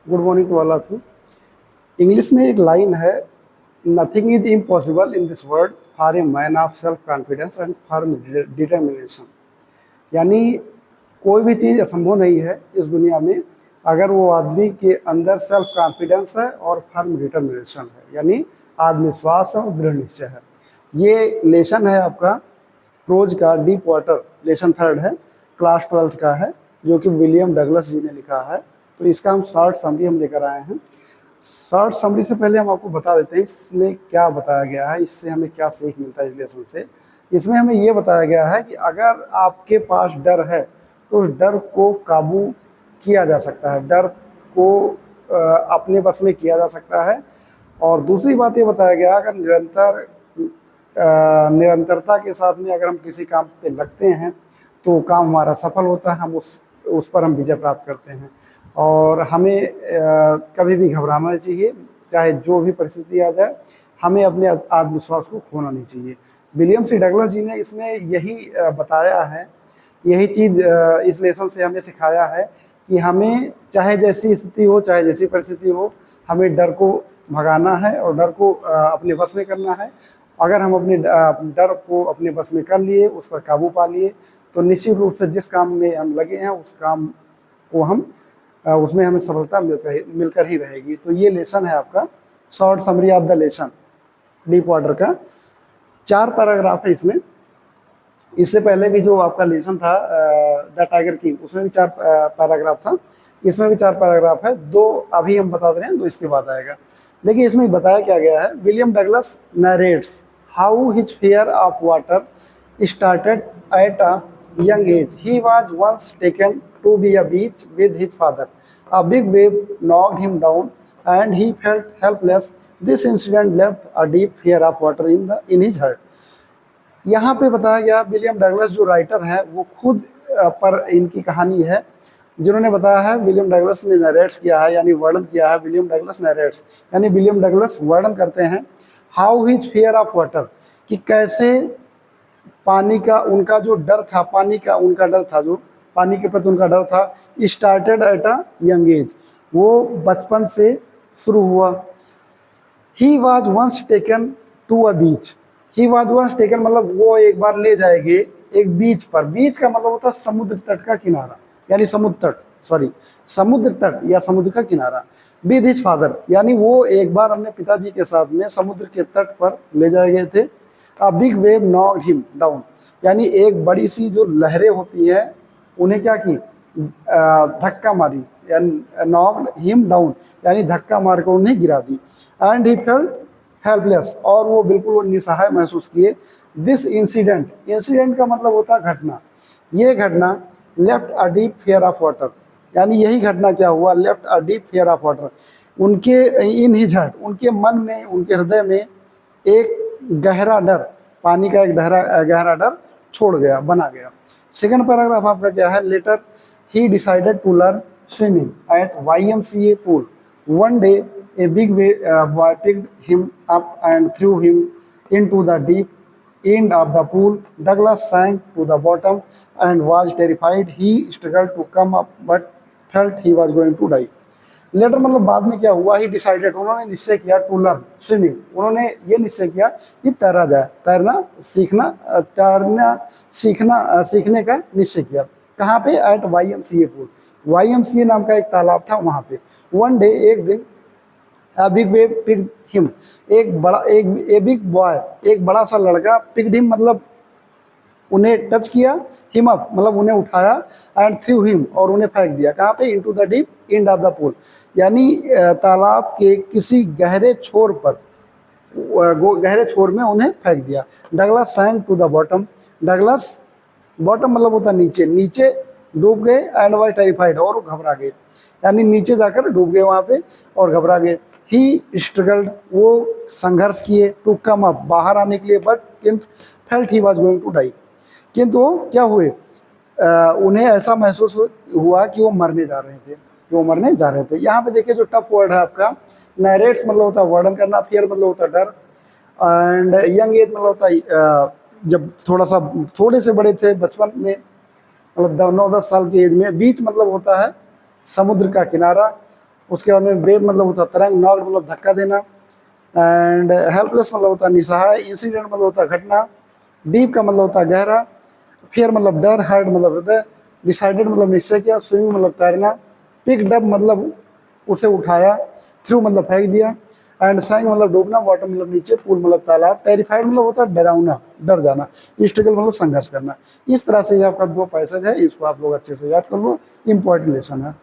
Good morning to all of you. English में एक line है, nothing is impossible in this world for a man of self confidence and firm determination. यानी कोई भी चीज़ असंभव नहीं है इस दुनिया में अगर वो आदमी के अंदर सेल्फ कॉन्फिडेंस है और फर्म डिटर्मिनेशन है, यानी आत्मविश्वास है और दृढ़ निश्चय है। ये लेसन है आपका प्रोज का, डीप वाटर लेसन थर्ड है, क्लास 12th का है, जो कि विलियम डगलस जी ने लिखा है। तो इसका हम शॉर्ट समरी हम लेकर आए हैं। शॉर्ट समरी से पहले हम आपको बता देते हैं इसमें क्या बताया गया है, इससे हमें क्या सीख मिलता है इस लेसन से। इसमें हमें ये बताया गया है कि अगर आपके पास डर है तो उस डर को काबू किया जा सकता है, डर को अपने बस में किया जा सकता है। और दूसरी बात ये बताया गया, अगर निरंतरता के साथ में अगर हम किसी काम पे लगते हैं तो काम हमारा सफल होता है, हम उस पर हम विजय प्राप्त करते हैं। और हमें कभी भी घबराना नहीं चाहिए, चाहे जो भी परिस्थिति आ जाए, हमें अपने आत्मविश्वास को खोना नहीं चाहिए। विलियम सी डगलस जी ने इसमें यही बताया है, यही चीज़ इस लेसन से हमें सिखाया है कि हमें चाहे जैसी स्थिति हो, चाहे जैसी परिस्थिति हो, हमें डर को भगाना है और डर को अपने वश में करना है। अगर हम अपने डर को अपने बस में कर लिए, उस पर काबू पा लिए, तो निश्चित रूप से जिस काम में हम लगे हैं उस काम को हम उसमें हमें सफलता मिलकर ही रहेगी। तो ये लेसन है आपका short summary of the lesson deep water का। 4 पैराग्राफ है इसमें। इससे पहले भी जो आपका लेसन था द टाइगर किंग, उसमें भी 4 पैराग्राफ था, इसमें भी 4 पैराग्राफ है। 2 अभी हम बता रहे हैं, 2 इसके बाद आएगा। देखिए इसमें बताया क्या गया है। William Douglas narrates how his fear of water started at a young age. He was once taken to be a beach with his father. A big wave knocked him down and he felt helpless. This incident left a deep fear of water in his heart. यहाँ पे बताया गया, William Douglas जो writer है वो खुद पर इनकी कहानी है, जिन्होंने बताया है। विलियम डगलस ने नरेट्स किया है, यानी वर्णन किया है। विलियम डगलस नरेट्स यानी विलियम डगलस वर्णन करते हैं how his fear of water, कि कैसे पानी का उनका जो डर था, पानी का उनका डर था, जो पानी के प्रति उनका डर था, started at a young age, वो बचपन से शुरू हुआ। He was once taken to a beach. He was once taken मतलब वो एक बार ले जाएंगे एक बीच पर। बीच का मतलब होता है समुद्र तट का किनारा, यानी समुद्र तट या समुद्र का किनारा। विद हिज फादर यानी वो एक बार अपने पिताजी के साथ में समुद्र के तट पर ले जाए गए थे। A big wave knocked him down यानी एक बड़ी सी जो लहरें होती है उन्हें क्या की, धक्का मारी, यानी नॉक्ड हिम डाउन यानी धक्का मारकर उन्हें गिरा दी। एंड ही फेल्ट हेल्पलेस और वो बिल्कुल निसहाय महसूस किए। दिस इंसिडेंट का मतलब होता है घटना। ये घटना left a deep fear of water, यानी यही घटना क्या हुआ, left a deep fear of water. उनके इन हिज हार्ट उनके मन में, उनके हृदय में एक गहरा डर, पानी का एक गहरा डर छोड़ गया, बना गया। सेकंड पैराग्राफ आपका क्या है, later he decided to learn swimming at YMCA pool. One day a big wave picked him up and threw him into the deep end of the pool. Douglas sank to the bottom and was terrified. He struggled to come up but felt he was going to die. Later मतलब बाद में क्या हुआ, ही decided उन्होंने निश्चय किया to learn swimming, उन्होंने ये निश्चय किया कि तैरा जाए, तैरना सीखने का निश्चय किया। कहाँ पे, एट YMCA पूल, YMCA नाम का एक तालाब था वहाँ पे। वन डे एक दिन, बिग वेव पिक्ड हिम एक बिग बॉय एक बड़ा सा लड़का, पिक्ड हिम मतलब उन्हें टच किया, हिम अप मतलब उन्हें उठाया, एंड थ्रू हिम और उन्हें फेंक दिया। कहाँ पे, into the deep end of the pool यानी तालाब के किसी गहरे छोर पर, गहरे छोर में उन्हें फेंक दिया। Douglas sank to the bottom, Douglas bottom मतलब होता नीचे डूब गए, एंड वाज टेरिफाइड और वो घबरा गए, यानी नीचे जाकर डूब गए वहाँ पे और घबरा गए। ही स्ट्रगल्ड वो संघर्ष किए, टू कम अप बाहर आने के लिए, बट किंतु felt he was going to die किंतु क्या हुए, उन्हें ऐसा महसूस हुआ कि वो मरने जा रहे थे। यहाँ पे देखिए जो टफ वर्ड है आपका, नरेट्स मतलब होता है वर्णन करना, फियर मतलब होता है डर, एंड यंग एज मतलब होता है जब थोड़े से बड़े थे, बचपन में मतलब 9-10 साल की एज में। बीच मतलब होता है समुद्र का किनारा, उसके बाद में वेव मतलब होता है तरंग, नॉक मतलब धक्का देना, एंड हेल्पलेस मतलब होता है निसहाय, इंसिडेंट मतलब होता है घटना, डीप का मतलब होता है गहरा, फियर मतलब डर, हार्ट मतलब हृदय, डिसाइडेड मतलब निश्चय किया, स्विमिंग मतलब तैरना, पिक्ड अप मतलब उसे उठाया, थ्रू मतलब फेंक दिया, एंड सैंक मतलब डूबना, वाटर मतलब नीचे, पूल मतलब तालाब, टेरिफाइड मतलब होता है डरावना, डर जाना, स्ट्रगल मतलब संघर्ष करना। इस तरह से ये आपका 2 पैसेज है, इसको आप लोग अच्छे से याद कर लो, इंपॉर्टेंट लेसन है।